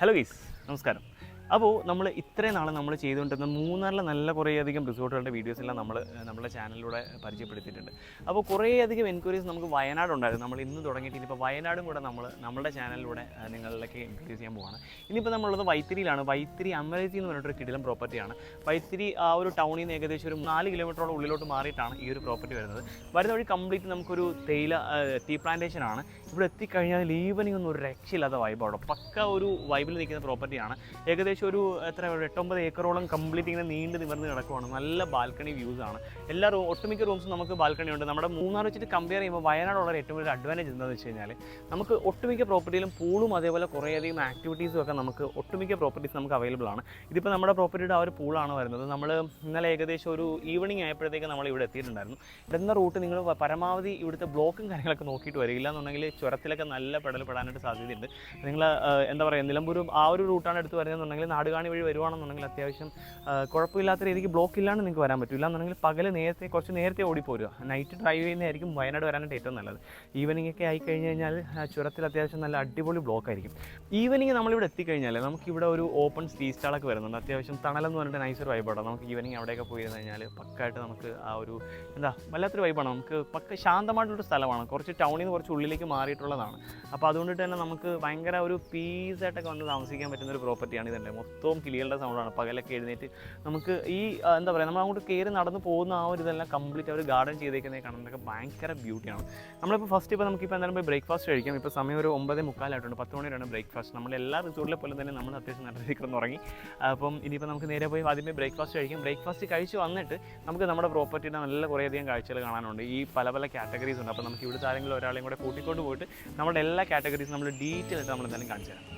Hello guys, നമസ്കാരം. അപ്പോൾ നമ്മൾ ഇത്രയും നാൾ നമ്മൾ ചെയ്തുകൊണ്ടിരുന്ന മൂന്നാറിലെ നല്ല കുറേയധികം റിസോർട്ടുകളുടെ വീഡിയോസ് എല്ലാം നമ്മുടെ ചാനലിലൂടെ പരിചയപ്പെടുത്തിയിട്ടുണ്ട്. അപ്പോൾ കുറേയധികം എൻക്വയറീസ് നമുക്ക് വയനാടുണ്ടായിരുന്നു. നമ്മൾ ഇന്ന് തുടങ്ങിയിട്ട് ഇനിയിപ്പോൾ വയനാടും കൂടെ നമ്മുടെ ചാനലിലൂടെ നിങ്ങളിലേക്ക് ഇൻട്രൊഡ്യൂസ് ചെയ്യാൻ പോവാണ്. ഇനിയിപ്പോൾ നമ്മളുള്ളത് വൈത്തിരിയിലാണ്. വൈത്തിരി അമരേജി എന്ന് പറഞ്ഞിട്ടൊരു കിടിലം പ്രോപ്പർട്ടിയാണ്. വൈത്തിരി ആ ഒരു ടൗണിൽ നിന്ന് ഏകദേശം ഒരു 4 കിലോമീറ്ററോളം ഉള്ളിലോട്ട് മാറിയിട്ടാണ് ഈ ഒരു പ്രോപ്പർട്ടി വരുന്നത് വഴി കംപ്ലീറ്റ് നമുക്കൊരു ടീ പ്ലാന്റേഷൻ ആണ്. ഇവിടെ എത്തിക്കഴിഞ്ഞാൽ ഈവനിങ് ഒന്നും ഒരു രക്ഷയില്ലാത്ത വൈബാണ്. പക്ക ഒരു വൈബിൽ നിൽക്കുന്ന പ്രോപ്പർട്ടിയാണ്. ഏകദേശം ഒരു 8-9 ഏക്കറോളം കംപ്ലീറ്റ് ഇങ്ങനെ നീണ്ട് നിവർന്ന് കിടക്കുവാണ്. നല്ല ബാൽക്കണി വ്യൂസ് ആണ്. ഒട്ടുമിക്ക റൂംസും നമുക്ക് ബാൽക്കണി ഉണ്ട്. നമ്മുടെ മൂന്നാർ വെച്ചിട്ട് കമ്പയർ ചെയ്യുമ്പോൾ വയനാടുള്ള ഏറ്റവും വലിയ അഡ്വാൻറ്റേജ് എന്താണെന്ന് വെച്ച് കഴിഞ്ഞാൽ നമുക്ക് ഒട്ടുമിക്ക പ്രോപ്പർട്ടിയിലും പൂളും അതേപോലെ കുറേയധികം ആക്ടിവിറ്റീസും ഒക്കെ നമുക്ക് ഒട്ടുമിക്ക പ്രോപ്പർട്ടീസ് നമുക്ക് അവൈലബിൾ ആണ്. ഇതിപ്പോൾ നമ്മുടെ പ്രോപ്പർട്ടിയുടെ ആ ഒരു പൂളാണ് വരുന്നത്. നമ്മൾ ഇന്നലെ ഏകദേശം ഒരു ഈവനിങ് ആയപ്പോഴത്തേക്ക് നമ്മൾ ഇവിടെ എത്തിയിട്ടുണ്ടായിരുന്നു. ഇവിടുന്ന റൂട്ട് നിങ്ങൾ പരമാവധി ഇവിടുത്തെ ബ്ലോക്കും കാര്യങ്ങളൊക്കെ നോക്കിയിട്ട് വരില്ല എന്നുണ്ടെങ്കിൽ ചുരത്തിലൊക്കെ നല്ല പെടാനായിട്ട് സാധ്യതയുണ്ട്. നിങ്ങൾ എന്താ പറയുക, നിലമ്പൂർ ആ ഒരു റൂട്ടാണ് എടുത്ത് വരുന്നതെന്നുണ്ടെങ്കിൽ നാടുകാണി വഴി വരുവാണെന്നുണ്ടെങ്കിൽ അത്യാവശ്യം കുഴപ്പമില്ലാത്ത രീതിക്ക് ബ്ലോക്ക് ഇല്ലാണ്ട് നിങ്ങൾക്ക് വരാൻ പറ്റില്ല എന്നുണ്ടെങ്കിൽ പകൽ കുറച്ച് നേരത്തെ ഓടിപ്പോരുക. നൈറ്റ് ഡ്രൈവ് ചെയ്യുന്നതായിരിക്കും വയനാട് വരാനായിട്ട് ഏറ്റവും നല്ലത്. ഈവനിങ് ഒക്കെ ആയിക്കഴിഞ്ഞ് കഴിഞ്ഞാൽ ചുരത്തിൽ അത്യാവശ്യം നല്ല അടിപൊളി ബ്ലോക്ക് ആയിരിക്കും. ഈവനിങ് നമ്മളിവിടെ എത്തിക്കഴിഞ്ഞാൽ നമുക്കിവിടെ ഒരു ഓപ്പൺ ടീ സ്റ്റാളൊക്കെ വരുന്നുണ്ട്. അത്യാവശ്യം തണലെന്ന് പറഞ്ഞിട്ട് നൈസൊരു വൈബാണ്. നമുക്ക് ഈവനിങ് അവിടെയൊക്കെ പോയിരുന്നു കഴിഞ്ഞാൽ പക്കായിട്ട് നമുക്ക് ആ ഒരു വല്ലാത്തൊരു വൈബാണ്. നമുക്ക് പക്ക ശാന്തമായിട്ടുള്ളൊരു സ്ഥലമാണ്. കുറച്ച് ടൗണിൽ നിന്ന് കുറച്ച് ഉള്ളിലേക്ക് മാറിയിട്ടുള്ളതാണ്. അപ്പോൾ അതുകൊണ്ടിട്ട് തന്നെ നമുക്ക് ഭയങ്കര ഒരു പീസായിട്ടൊക്കെ വന്ന് താമസിക്കാൻ പറ്റുന്ന ഒരു പ്രോപ്പർട്ടിയാണ് ഇതല്ലേ. മൊത്തവും കിളികളുടെ സൗണ്ടാണ്. പകലൊക്കെ എഴുന്നേറ്റ് നമുക്ക് ഈ എന്താ പറയുക, നമ്മൾ അങ്ങോട്ട് കയറി നടന്ന് പോകുന്ന ആ ഒരു ഇതെല്ലാം കംപ്ലീറ്റ് അവർ ഗാർഡൻ ചെയ്തേക്കുന്നത് കാണുന്നതൊക്കെ ഭയങ്കര ബ്യൂട്ടിയാണ്. നമ്മളിപ്പോൾ ഫസ്റ്റ് നമുക്കിപ്പോൾ എന്തായാലും പോയി ബ്രേക്ക്ഫാസ്റ്റ് കഴിക്കാം. ഇപ്പോൾ സമയം ഒരു 9:45 10 മണിയാണ് ബ്രേക്ക്ഫാസ്റ്റ്. നമ്മൾ എല്ലാ റിസോർട്ടിലെ പോലെ തന്നെ നമ്മൾ അത്യാവശ്യം നല്ല രീതിയിൽ ഉറങ്ങി. അപ്പം ഇനിയിപ്പോൾ നമുക്ക് നേരെ പോയി ആദ്യമേ ബ്രേക്ക്ഫാസ്റ്റ് കഴിക്കും. ബ്രേക്ക്ഫാസ്റ്റ് കഴിച്ച് വന്നിട്ട് നമുക്ക് നമ്മുടെ പ്രോപ്പർട്ടിയുടെ നല്ല കുറേയധികം കാഴ്ചകൾ കാണാനുണ്ട്. ഈ പല കാറ്റഗറീസ് ഉണ്ട്. അപ്പോൾ നമുക്ക് ഇവിടുത്തെ ആരെങ്കിലും ഒരാളെയും കൂടെ കൂട്ടിക്കൊണ്ട് പോയിട്ട് നമ്മുടെ എല്ലാ കാറ്റഗറീസും നമ്മൾ ഡീറ്റെയിൽ ആയിട്ട് നമ്മൾ എന്തായാലും കാണിച്ചു തരാം.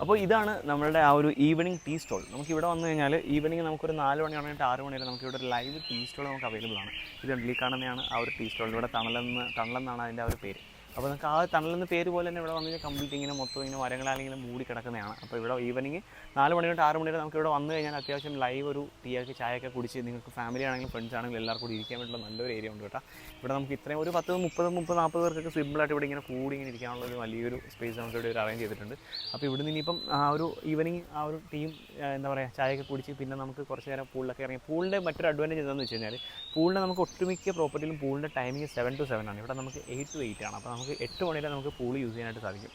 അപ്പോൾ ഇതാണ് നമ്മളുടെ ആ ഒരു ഈവനിങ് ടീ സ്റ്റോൾ. നമുക്കിവിടെ വന്നു കഴിഞ്ഞാൽ ഈവനിങ് നമുക്കൊരു 4 മണി കഴിഞ്ഞിട്ട് 6 മണി വരെ നമുക്കിവിടെ ഒരു ലൈവ് ടീ സ്റ്റോൾ നമുക്ക് അവൈലബിൾ ആണ്. ഇത് ഈ കാണുന്നതാണ് ആ ഒരു ടീ സ്റ്റോൾ. ഇവിടെ തണലെന്നാണ് അതിൻ്റെ ആ ഒരു പേര്. അപ്പോൾ നമുക്ക് ആ തണലെന്ന പേര് പോലെ തന്നെ ഇവിടെ വന്നു കഴിഞ്ഞാൽ കംപ്ലീറ്റ് ഇങ്ങനെ മൊത്തം ഇങ്ങനെ മരങ്ങളാലിങ്ങനെ മൂടി കിടക്കുന്നതാണ്. അപ്പോൾ ഇവിടെ ഈവനിങ് 4 മണി തൊട്ട് 6 മണി വരെ നമുക്ക് ഇവിടെ വന്നു കഴിഞ്ഞാൽ അത്യാവശ്യം ലൈവ് ഒരു ചായയൊക്കെ കുടിച്ച് നിങ്ങൾക്ക് ഫാമിലി ആണെങ്കിലും ഫ്രണ്ട്സ് ആണെങ്കിലും എല്ലാവർക്കും കൂടി ഇരിക്കാൻ വേണ്ടിയുള്ള നല്ലൊരു ഏരിയ ഉണ്ട് കേട്ടോ. ഇവിടെ നമുക്ക് ഇത്രയും ഒരു 10-30-40 പേർക്കൊക്കെ സിമ്പിളായിട്ട് ഇവിടെ ഇങ്ങനെ കൂടി ഇങ്ങനെ ഇരിക്കാനുള്ള ഒരു വലിയൊരു സ്പേസ് നമുക്ക് ഇവിടെ ഒരു അറേഞ്ച് ചെയ്തിട്ടുണ്ട്. അപ്പോൾ ഇവിടെ നിന്ന് ഇനിയിപ്പം ആ ഒരു ഈവനിങ് ആ ഒരു ടീം എന്താ പറയുക ചായയൊക്കെ കുടിച്ച് പിന്നെ നമുക്ക് കുറച്ച് നേരം പൂളിലൊക്കെ ഇറങ്ങി. പൂളിൻ്റെ മറ്റൊരു അഡ്വാൻറ്റേജ് എന്താണെന്ന് വെച്ച് കഴിഞ്ഞാൽ പൂളിൻ്റെ നമുക്ക് ഒട്ടുമിക്ക പ്രോപ്പർട്ടിയിലും പൂളിൻ്റെ ടൈമിങ് 7 to 7 ആണ്. ഇവിടെ നമുക്ക് 8 to 8 ആണ്. അപ്പോൾ നമുക്ക് 8 മണി വരെ നമുക്ക് പൂൾ യൂസ് ചെയ്യാനായിട്ട് സാധിക്കും.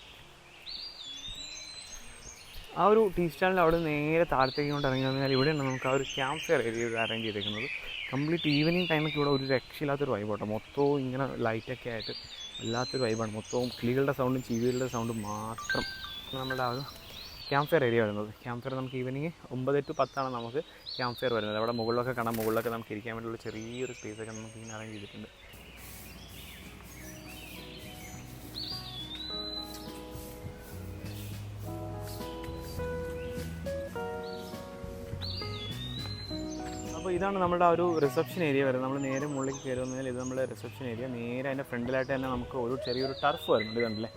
ആ ഒരു ടീ സ്റ്റാളിൽ അവിടെ നേരെ താഴത്തേക്ക് കൊണ്ട് ഇറങ്ങി കഴിഞ്ഞാൽ ഇവിടെയാണ് നമുക്ക് ആ ഒരു ക്യാമ്പ് ഫയർ ഏരിയ അറേഞ്ച് ചെയ്തേക്കുന്നത്. കംപ്ലീറ്റ് ഈവനിങ് ടൈമൊക്കെ ഇവിടെ ഒരു രക്ഷയില്ലാത്തൊരു വൈബാട്ടോ. മൊത്തവും ഇങ്ങനെ ലൈറ്റൊക്കെ ആയിട്ട് വല്ലാത്തൊരു വൈബാണ്. മൊത്തവും കിളികളുടെ സൗണ്ടും ചീവികളുടെ സൗണ്ടും മാത്രം നമ്മുടെ ആ ഒരു ക്യാമ്പ് ഫയർ ഏരിയ വരുന്നത്. ക്യാമ്പ് ഫയർ നമുക്ക് ഈവനിങ് 9 to 10 നമുക്ക് ക്യാമ്പ് ഫയർ വരുന്നത്. അവിടെ മുകളിലൊക്കെ കാണാം. മുകളിലൊക്കെ നമുക്ക് ഇരിക്കാൻ വേണ്ടിയുള്ള ചെറിയൊരു സ്പേസൊക്കെ നമുക്ക് ഇങ്ങനെ അറേഞ്ച് ചെയ്തിട്ടുണ്ട്. അപ്പോൾ ഇതാണ് നമ്മുടെ ആ ഒരു റിസപ്ഷൻ ഏരിയ വരുന്നത്. നമ്മൾ നേരെ മുകളിലേക്ക് കയറി വന്നാൽ ഇത് നമ്മുടെ റിസപ്ഷൻ ഏരിയ. നേരെ അതിൻ്റെ ഫ്രണ്ടിലായിട്ട് തന്നെ നമുക്ക് ഒരു ചെറിയൊരു ടർഫ് വരുന്നുണ്ട്. ഇതുണ്ടല്ലേ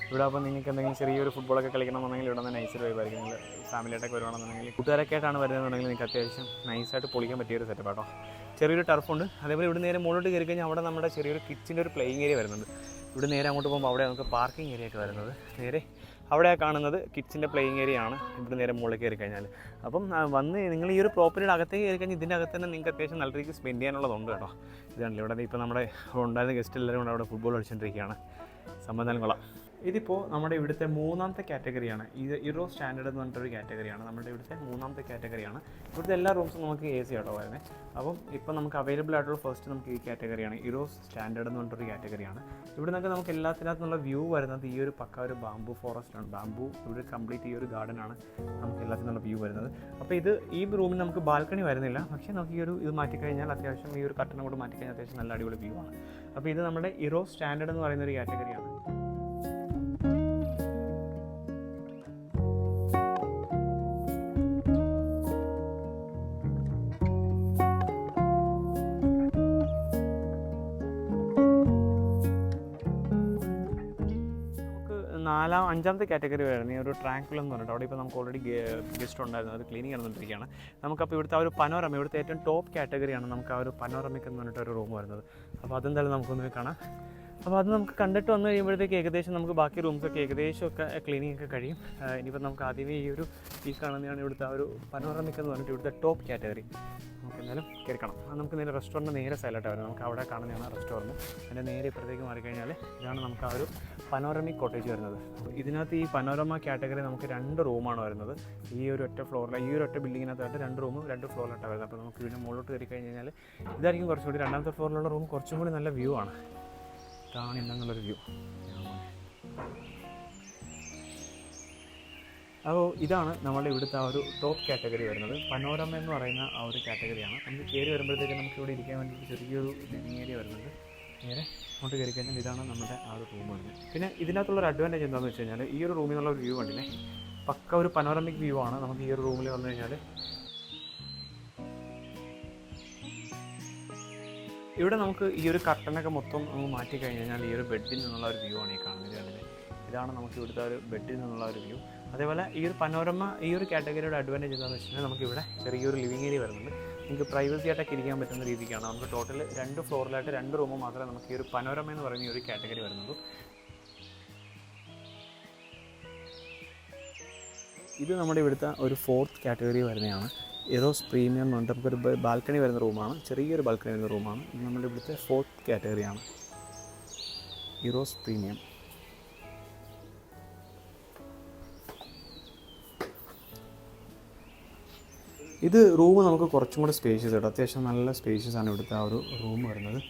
ഇവിടെ. അപ്പോൾ നിങ്ങൾക്ക് എന്തെങ്കിലും ചെറിയൊരു ഫുട്ബോളൊക്കെ കളിക്കണമെന്നുണ്ടെങ്കിൽ ഇവിടെ നിന്ന് നൈസൊരു വൈബായിരിക്കും. നിങ്ങൾ ഫാമിലിയായിട്ടൊക്കെ വരുവാണെന്നുണ്ടെങ്കിൽ കൂട്ടുകാരൊക്കെ ആയിട്ടാണ് വരുന്നതെന്നുണ്ടെങ്കിൽ നിങ്ങൾക്ക് അത്യാവശ്യം നൈസായിട്ട് പൊളിക്കാൻ പറ്റിയൊരു സെറ്റപ്പ് കേട്ടോ. ചെറിയൊരു ടർഫുണ്ട്. അതേപോലെ ഇവിടെ നേരെ മുകളിലോട്ട് കയറി കഴിഞ്ഞാൽ അവിടെ നമ്മുടെ ചെറിയൊരു കിഡ്സിൻ്റെ ഒരു പ്ലേയിങ് ഏരിയ വരുന്നുണ്ട്. ഇവിടെ നേരെ അങ്ങോട്ട് പോകുമ്പോൾ അവിടെ നമുക്ക് പാർക്കിംഗ് ഏരിയ ഒക്കെ വരുന്നത്. നേരെ അവിടെ കാണുന്നത് കിഡ്സിൻ്റെ പ്ലേയിങ് ഏരിയ ആണ്. ഇവിടെ നേരെ മുകളിൽ കയറി കഴിഞ്ഞാൽ അപ്പം വന്ന് നിങ്ങൾ ഈ ഒരു പ്രോപ്പർട്ടിയുടെ അകത്തേക്ക് കയറി കഴിഞ്ഞാൽ ഇതിൻ്റെ അകത്ത് തന്നെ നിങ്ങൾക്ക് അത്യാവശ്യം നല്ല രീതിക്ക് സ്പെൻഡ് ചെയ്യാനുള്ളതുണ്ട് കേട്ടോ. ഇതാണല്ലോ ഇവിടെ ഇപ്പോൾ നമ്മുടെ ഉണ്ടായിരുന്ന ഗസ്റ്റ് എല്ലാവരും കൂടെ അവിടെ ഫുട്ബോൾ കളിച്ചുകൊണ്ടിരിക്കുകയാണ്. സംബന്ധം കൊള്ളാം. ഇതിപ്പോൾ നമ്മുടെ ഇവിടുത്തെ മൂന്നാമത്തെ കാറ്റഗറിയാണ്. ഇത് ഇറോ സ്റ്റാൻഡേർഡ് എന്ന് പറഞ്ഞിട്ടൊരു കാറ്റഗറിയാണ്. നമ്മുടെ ഇവിടുത്തെ മൂന്നാമത്തെ കാറ്റഗറിയാണ്. ഇവിടുത്തെ എല്ലാ റൂംസും നമുക്ക് AC ആട്ടോ വരുന്നത്. അപ്പം ഇപ്പോൾ നമുക്ക് അവൈലബിൾ ആയിട്ടുള്ള ഫസ്റ്റ് നമുക്ക് ഈ കാറ്റഗറിയാണ്, ഇറോ സ്റ്റാൻഡേർഡ് എന്ന് പറഞ്ഞിട്ടൊരു കാറ്റഗറിയാണ്. ഇവിടെ നിന്നൊക്കെ നമുക്ക് എല്ലാത്തിനകത്തുള്ള വ്യൂ വരുന്നത് ഈ ഒരു പക്ക ഒരു ബാംബു ഫോറസ്റ്റാണ്. ബാംബു ഇവിടെ കംപ്ലീറ്റ് ഈ ഒരു ഗാർഡനാണ് നമുക്ക് എല്ലാത്തിനുള്ള വ്യൂ വരുന്നത്. അപ്പോൾ ഈ റൂമിൽ നമുക്ക് ബാൽക്കണി വരുന്നില്ല, പക്ഷേ നമുക്ക് ഇത് മാറ്റിക്കഴിഞ്ഞാൽ അത്യാവശ്യം ഈ ഒരു കട്ടണം കൂടെ മാറ്റിക്കഴിഞ്ഞാൽ അത്യാവശ്യം നല്ല അടിപൊളി വ്യൂ ആണ്. അപ്പോൾ ഇത് നമ്മുടെ ഇറോ സ്റ്റാൻഡേർഡ് എന്ന് പറയുന്ന ഒരു കാറ്റഗറിയാണ്. അഞ്ചാമത്തെ കാറ്റഗറി വരുന്നത് ഈ ഒരു ട്രാങ്കുലം എന്ന് പറഞ്ഞിട്ട് അവിടെ ഇപ്പോൾ നമുക്ക് ഓൾറെഡി ഗസ്റ്റ് ഉണ്ടായിരുന്നു, അത് ക്ലീനിങ് നടന്നുകൊണ്ടിരിക്കുകയാണ്. നമുക്കപ്പോൾ ഇവിടുത്തെ ആ ഒരു പനോരമ, ഇവിടുത്തെ ഏറ്റവും ടോപ്പ് കാറ്റഗറിയാണ് നമുക്ക് ആ ഒരു പനോരമിക് എന്ന് പറഞ്ഞിട്ട് ഒരു റൂം വരുന്നത്. അപ്പോൾ അതെന്തായാലും നമുക്കൊന്ന് കാണാം. അപ്പോൾ അത് നമുക്ക് കണ്ടിട്ട് വന്നു കഴിയുമ്പോഴത്തേക്ക് ഏകദേശം നമുക്ക് ബാക്കി റൂംസൊക്കെ ഏകദേശമൊക്കെ ക്ലീനിങ് ഒക്കെ കഴിയും. ഇനിയിപ്പോൾ നമുക്ക് ആദ്യമേ ഈ കാണുന്നതാണ് ഇവിടുത്തെ ആ ഒരു പനോരമിക് എന്ന് പറഞ്ഞിട്ട് ഇവിടുത്തെ ടോപ്പ് കാറ്റഗറി. നമുക്ക് എന്തായാലും കയറിക്കണം. അത് നമുക്ക് നേരെ റെസ്റ്റോറൻറ്റ് നേരെ സൈലായിട്ട് വരും. നമുക്ക് അവിടെ കാണുന്നതാണ് റെസ്റ്റോറൻറ്റ്. അതിൻ്റെ നേരെ ഇപ്പുറത്തേക്ക് മാറിക്കഴിഞ്ഞാൽ ഇതാണ് നമുക്ക് ആ ഒരു പനോരമിക് കോട്ടേജ് വരുന്നത്. അപ്പോൾ ഇതിനകത്ത് ഈ പനോരമ കാറ്റഗറി നമുക്ക് 2 റൂമാണ് വരുന്നത്. ഈ ഒരു ഒറ്റ ഫ്ലോറിൽ, ഈ ഒരു ഒറ്റ ബിൽഡിങ്ങിനകത്തായിട്ട് 2 റൂമും 2 ഫ്ലോറിലായിട്ടാണ് വരുന്നത്. അപ്പോൾ നമുക്ക് ഇതിൻ്റെ മുകളിലോട്ട് കയറി കഴിഞ്ഞ് കഴിഞ്ഞാൽ ഇതായിരിക്കും കുറച്ചുകൂടി, രണ്ടാമത്തെ ഫ്ലോറിലുള്ള റൂം കുറച്ചും കൂടി നല്ല വ്യൂ ആണ്. ഇതാണ് ഇന്നെന്നുള്ളൊരു വ്യൂ. അപ്പോൾ ഇതാണ് നമ്മുടെ ഇവിടുത്തെ ആ ഒരു ടോപ്പ് കാറ്റഗറി വരുന്നത്. പനോരമ എന്ന് പറയുന്ന ആ ഒരു കാറ്റഗറിയാണ്. നമുക്ക് കയറി വരുമ്പോഴത്തേക്ക് നമുക്ക് ഇവിടെ ഇരിക്കാൻ വേണ്ടി ചെറിയൊരു ലിവിങ് ഏരിയ വരുന്നുണ്ട്. നേരെ അങ്ങോട്ട് കയറി കഴിഞ്ഞാൽ ഇതാണ് നമ്മുടെ ആ ഒരു റൂം വരുന്നത്. പിന്നെ ഇതിനകത്തുള്ളൊരു അഡ്വാൻറ്റേജ് എന്താണെന്ന് വെച്ച് കഴിഞ്ഞാൽ ഈ ഒരു റൂമിൽ നിന്നുള്ള ഒരു വ്യൂ കണ്ടില്ലേ, പക്ക ഒരു പനോരമിക് വ്യൂ ആണ്. നമുക്ക് ഈ ഒരു റൂമിൽ വന്നു കഴിഞ്ഞാൽ ഇവിടെ നമുക്ക് ഈ ഒരു കർട്ടനൊക്കെ മൊത്തം മാറ്റി കഴിഞ്ഞ് കഴിഞ്ഞാൽ ഈ ഒരു ബെഡിൽ നിന്നുള്ള ഒരു വ്യൂ ആണ് ഈ കാണുന്നത്. കണ്ടില്ലേ, ഇതാണ് നമുക്ക് ഇവിടുത്തെ ഒരു ബെഡിൽ നിന്നുള്ള ഒരു വ്യൂ. അതേപോലെ ഈ ഒരു പനോരമ ഈ ഒരു കാറ്റഗറിയുടെ അഡ്വാൻറ്റേജ് എന്താണെന്ന് വെച്ച് കഴിഞ്ഞാൽ നമുക്കിവിടെ ചെറിയൊരു ലിവിങ് ഏരിയ വരുന്നുണ്ട്. നമുക്ക് പ്രൈവസി ആയിട്ടൊക്കെ ഇരിക്കാൻ പറ്റുന്ന രീതിക്കാണ്. നമുക്ക് ടോട്ടൽ 2 ഫ്ലോറിലായിട്ട് 2 റൂം മാത്രമേ നമുക്ക് ഈ ഒരു പനോരമ എന്ന് പറയുന്ന ഈ ഒരു കാറ്റഗറി വരുന്നുള്ളൂ. ഇത് നമ്മുടെ ഇവിടുത്തെ ഒരു 4th കാറ്റഗറി വരുന്നതാണ്. ഇറോസ് പ്രീമിയം എന്ന് പറഞ്ഞിട്ട് നമുക്കൊരു ബാൽക്കണി വരുന്ന റൂമാണ്, ചെറിയൊരു ബാൽക്കണി വരുന്ന റൂമാണ്. ഇത് നമ്മുടെ ഇവിടുത്തെ 4th കാറ്റഗറിയാണ്, ഇറോസ് പ്രീമിയം. ഇത് റൂം നമുക്ക് കുറച്ചും കൂടെ സ്പേഷ്യസ് കേട്ടോ, അത്യാവശ്യം നല്ല സ്പേഷ്യസ് ആണ് ഇവിടുത്തെ ആ ഒരു റൂം വരുന്നത്.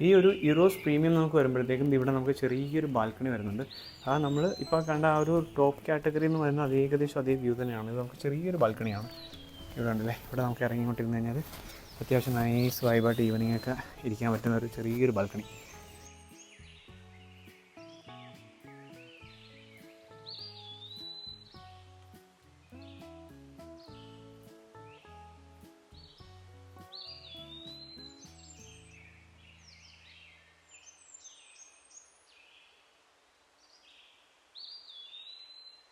ഈ ഒരു ഇറോസ് പ്രീമിയം നമുക്ക് വരുമ്പോഴത്തേക്കും ഇവിടെ നമുക്ക് ചെറിയൊരു ബാൽക്കണി വരുന്നുണ്ട്. അത് നമ്മൾ ഇപ്പോൾ കണ്ട ആ ഒരു ടോപ്പ് കാറ്റഗറി എന്ന് പറയുന്നത് അത് ഏകദേശം അതേ വ്യൂ തന്നെയാണ്. ഇത് നമുക്ക് ചെറിയൊരു ബാൽക്കണിയാണ് ഇവിടെ ഉണ്ടല്ലേ. ഇവിടെ നമുക്ക് ഇറങ്ങിക്കൊണ്ടിരുന്ന് കഴിഞ്ഞാൽ അത്യാവശ്യം നൈസ് വൈബായിട്ട് ഈവനിങ് ഒക്കെ ഇരിക്കാൻ പറ്റുന്ന ഒരു ചെറിയൊരു ബാൽക്കണി.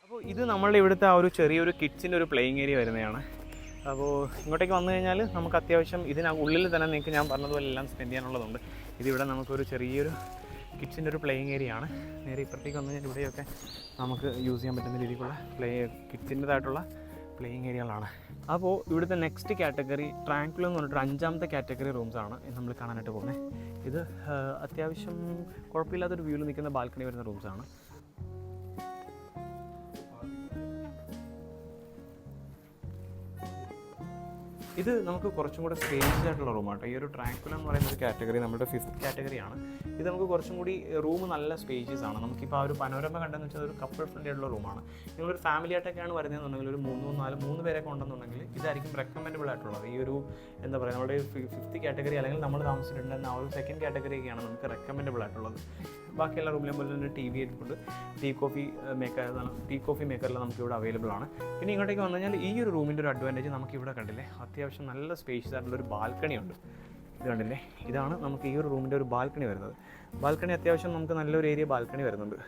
അപ്പോൾ ഇത് നമ്മളുടെ ഇവിടുത്തെ ആ ഒരു ചെറിയൊരു കിഡ്സിൻ്റെ ഒരു പ്ലേയിങ് ഏരിയ വരുന്നതാണ്. അപ്പോൾ ഇങ്ങോട്ടേക്ക് വന്നു കഴിഞ്ഞാൽ നമുക്ക് അത്യാവശ്യം ഇതിനുള്ളിൽ തന്നെ നിങ്ങൾക്ക് ഞാൻ പറഞ്ഞതുപോലെ എല്ലാം സ്പെൻഡ് ചെയ്യാനുള്ളതുണ്ട്. ഇതിവിടെ നമുക്കൊരു ചെറിയൊരു കിഡ്സിൻ്റെ ഒരു പ്ലേയിങ് ഏരിയ ആണ്. നേരെ ഇപ്പുറത്തേക്ക് വന്നു കഴിഞ്ഞാൽ ഇവിടെയൊക്കെ നമുക്ക് യൂസ് ചെയ്യാൻ പറ്റുന്ന രീതിക്കുള്ള കിഡ്സിൻ്റെതായിട്ടുള്ള പ്ലേയിങ് ഏരിയകളാണ്. അപ്പോൾ ഇവിടുത്തെ നെക്സ്റ്റ് കാറ്റഗറി ട്രാങ്കുലം എന്ന് പറഞ്ഞിട്ട് 5ാമത്തെ കാറ്റഗറി റൂംസാണ് നമ്മൾ കാണാനായിട്ട് പോകുന്നത്. ഇത് അത്യാവശ്യം കുഴപ്പമില്ലാത്തൊരു വ്യൂവിൽ നിൽക്കുന്ന ബാൽക്കണി വരുന്ന റൂംസാണ്. ഇത് നമുക്ക് കുറച്ചും കൂടെ സ്പേസ് ആയിട്ടുള്ള റൂമാട്ടോ. ഈ ഒരു ട്രാങ്കുലം എന്ന് പറയുന്ന ഒരു കാറ്റഗറി നമ്മുടെ 5th കാറ്റഗറിയാണ്. ഇത് നമുക്ക് കുറച്ചും കൂടി റൂം നല്ല സ്പേഷ്യസ് ആണ്. നമുക്കിപ്പോൾ ആ ഒരു പനോരമ കണ്ടെന്ന് വെച്ചാൽ ഒരു കപ്പിൾ ഫ്രണ്ട്ലി ആയിട്ടുള്ള റൂമാണ്. നിങ്ങളൊരു ഫാമിലി ആയിട്ടൊക്കെയാണ് വരുന്നതെന്നുണ്ടെങ്കിൽ ഒരു 3 പേരൊക്കെ ഉണ്ടെന്നുണ്ടെങ്കിൽ ഇതായിരിക്കും റെക്കമെൻഡബിൾ ആയിട്ടുള്ളത്. ഈ ഒരു എന്താ പറയുക, നമ്മുടെ 5th കാറ്റഗറി അല്ലെങ്കിൽ നമ്മൾ താമസിച്ചിട്ടുണ്ടെന്ന ആ ഒരു 2nd കാറ്റഗറിയൊക്കെയാണ് നമുക്ക് റെക്കമെൻഡബിൾ ആയിട്ടുള്ളത്. ബാക്കി എല്ലാ റൂമിലും പോലെ തന്നെ TV ആയിട്ടുണ്ട്. ടീ കോഫി മേക്കറിൽ നമുക്ക് ഇവിടെ അവൈലബിൾ ആണ്. പിന്നെ ഇങ്ങോട്ടേക്ക് വന്നു കഴിഞ്ഞാൽ ഈ ഒരു റൂമിൻ്റെ ഒരു അഡ്വാൻറ്റേജ് നമുക്ക് ഇവിടെ കണ്ടില്ലേ, അത്യാവശ്യം നല്ല സ്പേഷ്യസ് ആയിട്ടുള്ളൊരു ബാൽക്കണി ഉണ്ട്. ഇത് കണ്ടില്ലേ, ഇതാണ് നമുക്ക് ഈ ഒരു റൂമിൻ്റെ ഒരു ബാൽക്കണി വരുന്നത്. ബാൽക്കണി അത്യാവശ്യം നമുക്ക് നല്ലൊരു ഏരിയ ബാൽക്കണി വരുന്നുണ്ട്.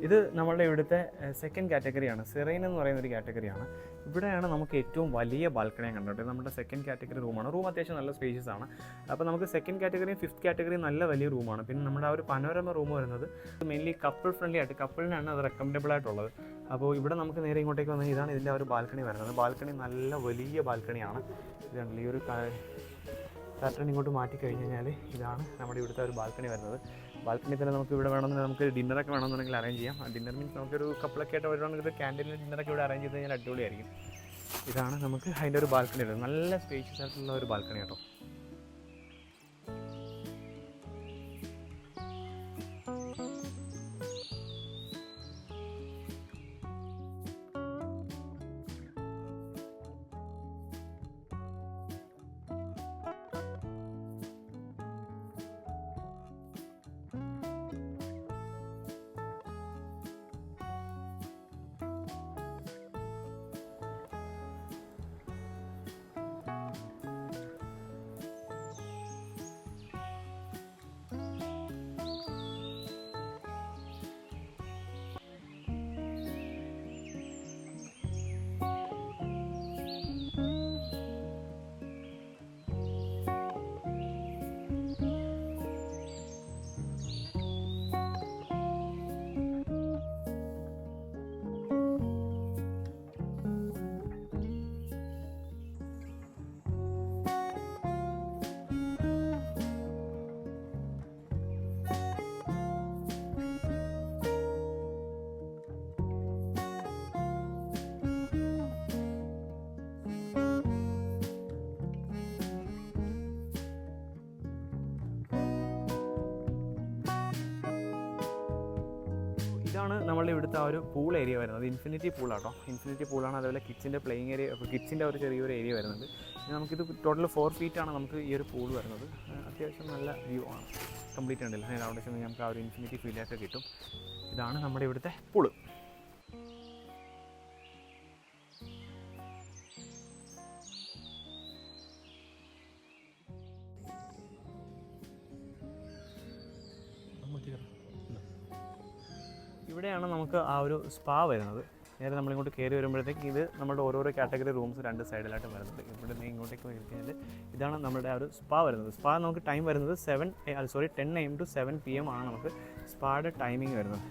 ഇത് നമ്മളുടെ ഇവിടുത്തെ സെക്കൻഡ് കാറ്റഗറിയാണ്. സെറൈൻ എന്ന് പറയുന്ന ഒരു കാറ്റഗറിയാണ്. ഇവിടെയാണ് നമുക്ക് ഏറ്റവും വലിയ ബാൽക്കണി കണ്ടത്. നമ്മുടെ സെക്കൻഡ് കാറ്റഗറി റൂമാണ്. റൂം അത്യാവശ്യം നല്ല സ്പേഷ്യസ് ആണ്. അപ്പോൾ നമുക്ക് സെക്കൻഡ് കാറ്റഗറിയും ഫിഫ്ത്ത് കാറ്റഗറിയും നല്ല വലിയ റൂമാണ്. പിന്നെ നമ്മുടെ ആ ഒരു പനോരമ റൂം വരുന്നത് മെയിൻലി കപ്പിൾ ഫ്രണ്ട്ലി ആയിട്ട്, കപ്പിളിനാണ് അത് റെക്കമെൻഡബിൾ ആയിട്ടുള്ളത്. അപ്പോൾ ഇവിടെ നമുക്ക് നേരെ ഇങ്ങോട്ടേക്ക് വന്നാൽ ഇതാണ് ഇതിൻ്റെ ആ ഒരു ബാൽക്കണി വരുന്നത്. ബാൽക്കണി നല്ല വലിയ ബാൽക്കണിയാണ്. ഇതാണ് ഈ ഒരു കർട്ടൻ ഇങ്ങോട്ട് മാറ്റി കഴിഞ്ഞ് കഴിഞ്ഞാൽ ഇതാണ് നമ്മുടെ ഇവിടുത്തെ ഒരു ബാൽക്കണി വരുന്നത്. ബാൽക്കണി തന്നെ നമുക്ക് ഇവിടെ വേണമെന്നുണ്ടെങ്കിൽ നമുക്ക് ഡിന്നറൊക്കെ വേണമെന്നുണ്ടെങ്കിൽ അറേഞ്ച് ചെയ്യാം. ഡിന്നർ മീൻസ് നമുക്കൊരു കപ്പിളൊക്കെ ആയിട്ട് വരുവാണെങ്കിൽ ക്യാൻറ്റീനിൽ ഡിന്നറൊക്കെ ഇവിടെ അറേഞ്ച് ചെയ്ത് കഴിഞ്ഞാൽ അടിപൊളിയായിരിക്കും. ഇതാണ് നമുക്ക് അതിൻ്റെ ഒരു ബാൽക്കണി വരുന്നത്. നല്ല സ്പേഷ്യസ് ആയിട്ടുള്ള ഒരു ബാൽക്കണി കേട്ടോ. ഇതാണ് നമ്മളുടെ ഇവിടുത്തെ ആ ഒരു പൂൾ ഏരിയ വരുന്നത്. ഇൻഫിനിറ്റി പൂളാട്ടോ. ഇൻഫിനിറ്റി പൂളാണ്. അതുപോലെ കിഡ്സിൻ്റെ പ്ലേയിങ് ഏരിയ, കിഡ്സിൻ്റെ ഒരു ചെറിയൊരു ഏരിയ വരുന്നുണ്ട്. നമുക്കിത് ടോട്ടൽ 4 ഫീറ്റാണ് നമുക്ക് ഈ ഒരു പൂൾ വരുന്നത്. അത്യാവശ്യം നല്ല വ്യൂ ആണ്. കംപ്ലീറ്റ് ഉണ്ടല്ലോ. അതിന് അവിടെ ചെന്ന് നമുക്ക് ആ ഒരു ഇൻഫിനിറ്റി ഫീലൊക്കെ കിട്ടും. ഇതാണ് നമ്മുടെ ഇവിടുത്തെ പൂള്. ഇവിടെയാണ് നമുക്ക് ആ ഒരു സ്പാ വരുന്നത്. നേരെ നമ്മളിങ്ങോട്ട് കയറി വരുമ്പോഴത്തേക്ക് ഇത് നമ്മുടെ ഓരോരോ കാറ്റഗറി റൂംസ് 2 സൈഡിലായിട്ട് വരുന്നുണ്ട്. ഇവിടെ നിന്ന് ഇങ്ങോട്ടേക്ക് വന്നു കഴിഞ്ഞാൽ ഇതാണ് നമ്മുടെ ആ ഒരു സ്പാ വരുന്നത്. സ്പാ നമുക്ക് ടൈം വരുന്നത് 10 AM to 7 PM ആണ് നമുക്ക് സ്പായുടെ ടൈമിങ് വരുന്നത്.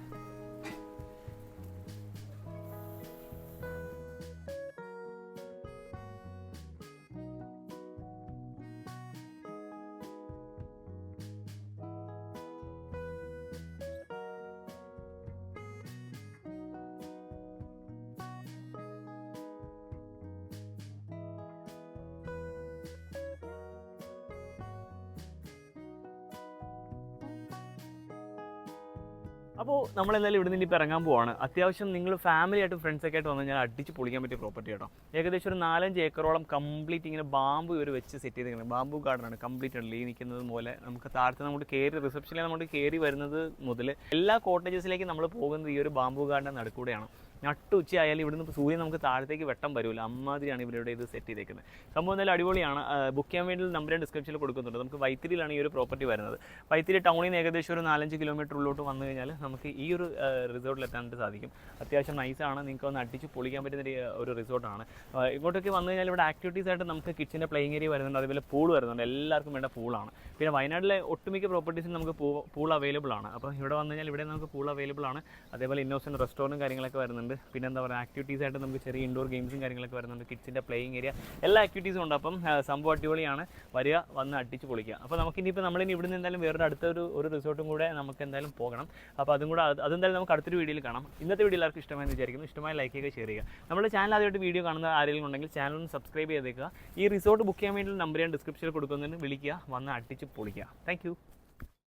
അപ്പോൾ നമ്മളെന്തായാലും ഇവിടെ നിന്ന് ഇപ്പോൾ ഇറങ്ങാൻ പോവാണ്. അത്യാവശ്യം നിങ്ങൾ ഫാമിലി ആയിട്ട് ഫ്രണ്ട്സൊക്കെ ആയിട്ട് വന്നു കഴിഞ്ഞാൽ അടിച്ച് പൊളിക്കാൻ പറ്റിയ പ്രോപ്പർട്ടി കേട്ടോ. ഏകദേശം ഒരു 4-5 ഏക്കറോളം കംപ്ലീറ്റ് ഇങ്ങനെ ബാമ്പു ഇവർ വെച്ച് സെറ്റ് ചെയ്തിരിക്കുന്നത്. ബാമ്പു ഗാർഡനാണ് കംപ്ലീറ്റ് ഉണ്ട്. ഈ നിൽക്കുന്നത് പോലെ നമുക്ക് താഴത്ത് നമുക്ക് കയറി റിസപ്ഷനിൽ നമുക്ക് കയറി വരുന്നത് മുതൽ എല്ലാ കോട്ടേജസിലേക്കും നമ്മൾ പോകുന്നത് ഈ ഒരു ബാമ്പു ഗാർഡൻ നടുക്കൂടെയാണ്. നട്ടു ഉച്ചയായാലും ഇവിടുന്ന് സൂര്യൻ നമുക്ക് താഴത്തേക്ക് വെട്ടം വരില്ല. അമ്മാതിരിയാണ് ഇവരുടെ ഇത് സെറ്റ് ചെയ്തേക്കുന്നത്. സംഭവം എന്തായാലും അടിപൊളിയാണ്. ബുക്ക് ചെയ്യാൻ വേണ്ടി നമ്പർ ഡിസ്ക്രിപ്ഷനിൽ കൊടുക്കുന്നുണ്ട്. നമുക്ക് വൈത്തിരിയിലാണ് ഈ ഒരു പ്രോപ്പർട്ടി വരുന്നത്. വൈത്തിരി ടൗണിൽ നിന്ന് ഏകദേശം ഒരു 4-5 കിലോമീറ്റർ ഉള്ളിലോട്ട് വന്നു കഴിഞ്ഞാൽ നമുക്ക് ഈ ഒരു റിസോർട്ടിൽ എത്താനായിട്ട് സാധിക്കും. അത്യാവശ്യം നൈസാണ്. നിങ്ങൾക്ക് ഒന്ന് അടിച്ച് പൊളിക്കാൻ പറ്റുന്ന ഒരു റിസോർട്ടാണ്. ഇങ്ങോട്ടൊക്കെ വന്നു കഴിഞ്ഞാൽ ഇവിടെ ആക്ടിവിറ്റീസ് ആയിട്ട് നമുക്ക് കിച്ചൻ്റെ പ്ലേയിങ് ഏരിയ വരുന്നുണ്ട്. അതുപോലെ പൂൾ വരുന്നുണ്ട്. എല്ലാവർക്കും വേണ്ട പൂളാണ്. പിന്നെ വയനാട്ടിലെ ഒട്ടുമിക്ക പ്രോപ്പർട്ടീസിൽ നമുക്ക് പൂൾ അവൈലബിൾ ആണ്. അപ്പോൾ ഇവിടെ വന്നു കഴിഞ്ഞാൽ ഇവിടെ നമുക്ക് പൂൾ അവൈലബിൾ ആണ്. അതേപോലെ ഇന്നോസെൻ്റ് റെസ്റ്റോറൻറ്റും കാര്യങ്ങളൊക്കെ വരുന്നുണ്ട്. പിന്നെ എന്താ പറയുക, ആക്ടിവിറ്റീസ് ആയിട്ട് നമുക്ക് ചെറിയ ഇൻഡോർ ഗെയിംസും കാര്യങ്ങളൊക്കെ വരുന്നുണ്ട്. കിഡ്സിൻ്റെ പ്ലേയിങ് ഏരിയ എല്ലാ ആക്ടിവിറ്റീസും ഉണ്ട്. അപ്പം സംഭവം അടിപൊളിയാണ്. വരിക, വന്ന് അടിച്ച് പൊളിക്കുക. അപ്പോൾ നമുക്കിനിയിപ്പോൾ നമ്മളിനി ഇവിടെ നിന്ന് എന്തായാലും വേറൊരു അടുത്തൊരു റിസോർട്ടും കൂടെ നമുക്ക് എന്തായാലും പോകണം. അപ്പോൾ അതെന്തായാലും നമുക്ക് അടുത്തൊരു വീഡിയോയിൽ കാണാം. ഇന്നത്തെ വീഡിയോ എല്ലാവർക്കും ഇഷ്ടമായെന്ന് വിചാരിക്കുന്നു. ഇഷ്ടമായ ലൈക്ക് ചെയ്യുക, ഷെയർ ചെയ്യുക. നമ്മുടെ ചാനൽ ആദ്യമായിട്ട് വീഡിയോ കാണുന്ന ആരെങ്കിലും ഉണ്ടെങ്കിൽ ചാനൽ ഒന്ന് സബ്സ്ക്രൈബ് ചെയ്തേക്കുക. ഈ റിസോർട്ട് ബുക്ക് ചെയ്യാൻ വേണ്ടി നമ്പർ ഞാൻ ഡിസ്ക്രിപ്ഷനിൽ കൊടുക്കുന്നതിന് വിളിക്കുക, വന്ന് അടിച്ച് പൊളിക്കുക. താങ്ക്